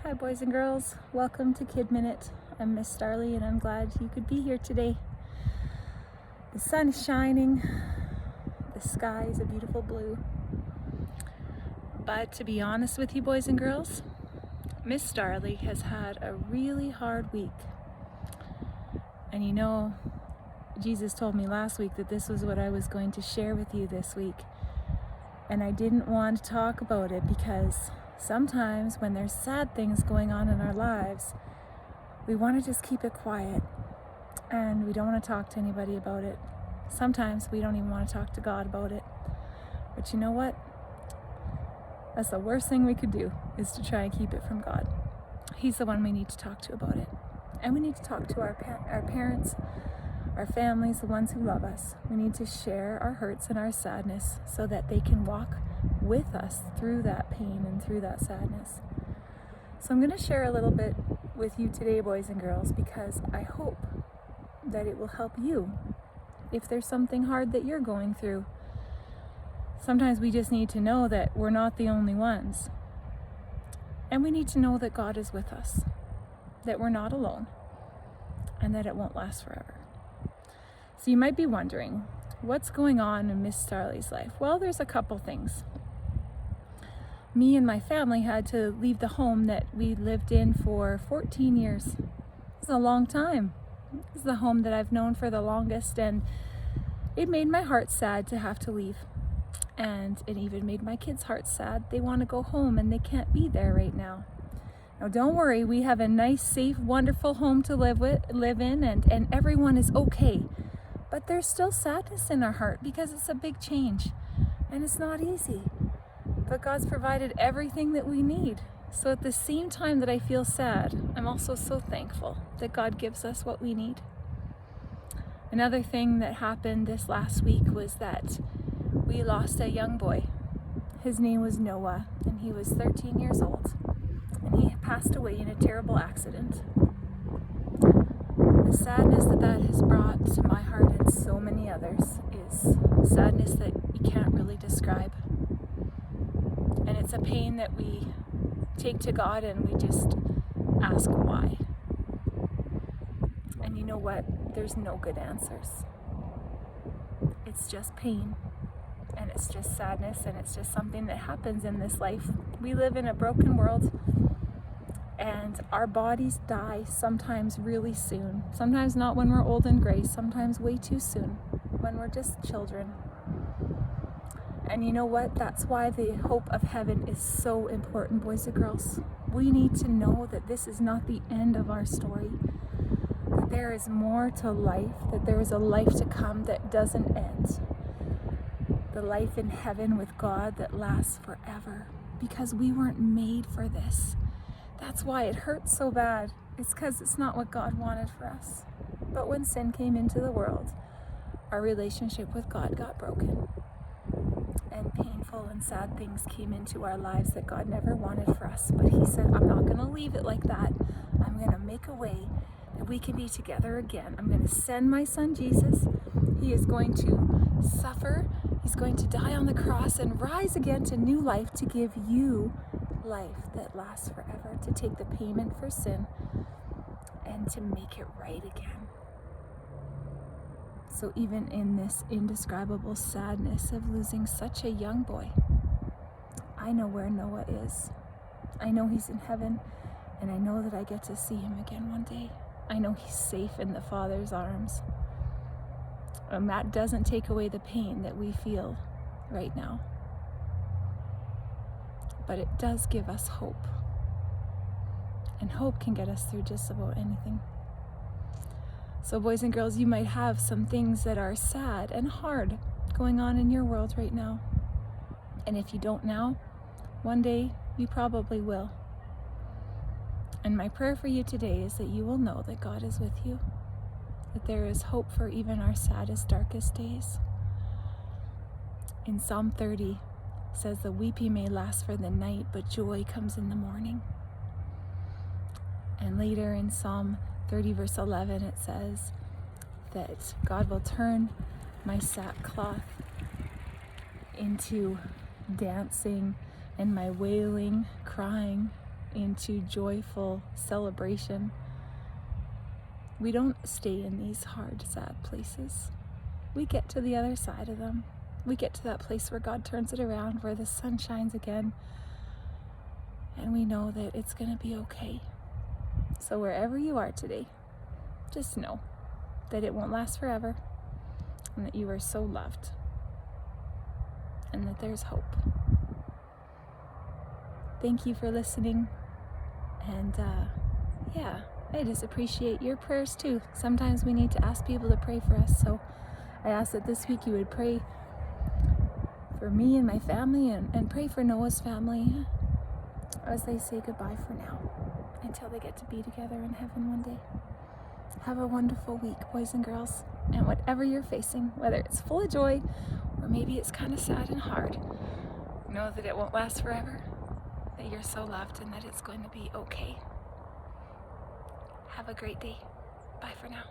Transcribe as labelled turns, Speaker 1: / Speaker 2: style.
Speaker 1: Hi boys and girls, welcome to Kid Minute. I'm Miss Starleigh and I'm glad you could be here today. The sun is shining, the sky is a beautiful blue. But to be honest with you boys and girls, Miss Starleigh has had a really hard week. And you know, Jesus told me last week that this was what I was going to share with you this week. And I didn't want to talk about it because sometimes when there's sad things going on in our lives, we want to just keep it quiet and we don't want to talk to anybody about it. Sometimes we don't even want to talk to God about it. But you know what? That's the worst thing we could do, is to try and keep it from God. He's the one we need to talk to about it. And we need to talk to our parents, our families, the ones who love us. We need to share our hurts and our sadness so that they can walk with us through that pain and through that sadness. So I'm going to share a little bit with you today, boys and girls, because I hope that it will help you if there's something hard that you're going through. Sometimes we just need to know that we're not the only ones. And we need to know that God is with us, that we're not alone, and that it won't last forever. So you might be wondering, what's going on in Miss Starleigh's life? Well, there's a couple things. Me and my family had to leave the home that we lived in for 14 years. It's a long time. It's the home that I've known for the longest, and it made my heart sad to have to leave. And it even made my kids' hearts sad. They want to go home and they can't be there right now. Now don't worry, we have a nice, safe, wonderful home to live in, and everyone is okay. But there's still sadness in our heart because it's a big change and it's not easy. But God's provided everything that we need. So at the same time that I feel sad, I'm also so thankful that God gives us what we need. Another thing that happened this last week was that we lost a young boy. His name was Noah, and he was 13 years old. And he passed away in a terrible accident. The sadness that has brought to my heart and so many others is sadness that you can't really describe. And it's a pain that we take to God and we just ask why. And you know what? There's no good answers. It's just pain. And it's just sadness, and it's just something that happens in this life. We live in a broken world, and our bodies die sometimes really soon. Sometimes not when we're old and gray, sometimes way too soon, when we're just children. And you know what? That's why the hope of heaven is so important, boys and girls. We need to know that this is not the end of our story, that there is more to life, that there is a life to come that doesn't end. The life in heaven with God that lasts forever, because we weren't made for this. That's why it hurts so bad. It's because it's not what God wanted for us. But when sin came into the world, our relationship with God got broken. And painful and sad things came into our lives that God never wanted for us. But He said, I'm not going to leave it like that. I'm going to make a way that we can be together again. I'm going to send my son Jesus. He is going to suffer. He's going to die on the cross and rise again to new life, to give you life that lasts forever, to take the payment for sin and to make it right again. So even in this indescribable sadness of losing such a young boy, I know where Noah is. I know he's in heaven, and I know that I get to see him again one day. I know he's safe in the Father's arms. And that doesn't take away the pain that we feel right now. But it does give us hope. And hope can get us through just about anything. So boys and girls, you might have some things that are sad and hard going on in your world right now. And if you don't now, one day you probably will. And my prayer for you today is that you will know that God is with you, that there is hope for even our saddest, darkest days. In Psalm 30, it says, the weeping may last for the night, but joy comes in the morning. And later in Psalm 30, verse 11, it says that God will turn my sackcloth into dancing and my wailing, crying into joyful celebration. We don't stay in these hard, sad places. We get to the other side of them. We get to that place where God turns it around, where the sun shines again, and we know that it's going to be okay. So wherever you are today, just know that it won't last forever, and that you are so loved, and that there's hope. Thank you for listening, and I just appreciate your prayers too. Sometimes we need to ask people to pray for us, so I ask that this week you would pray for me and my family, and pray for Noah's family as they say goodbye for now, until they get to be together in heaven one day. Have a wonderful week, boys and girls, and whatever you're facing, whether it's full of joy or maybe it's kind of sad and hard, know that it won't last forever, that you're so loved, and that it's going to be okay. Have a great day. Bye for now.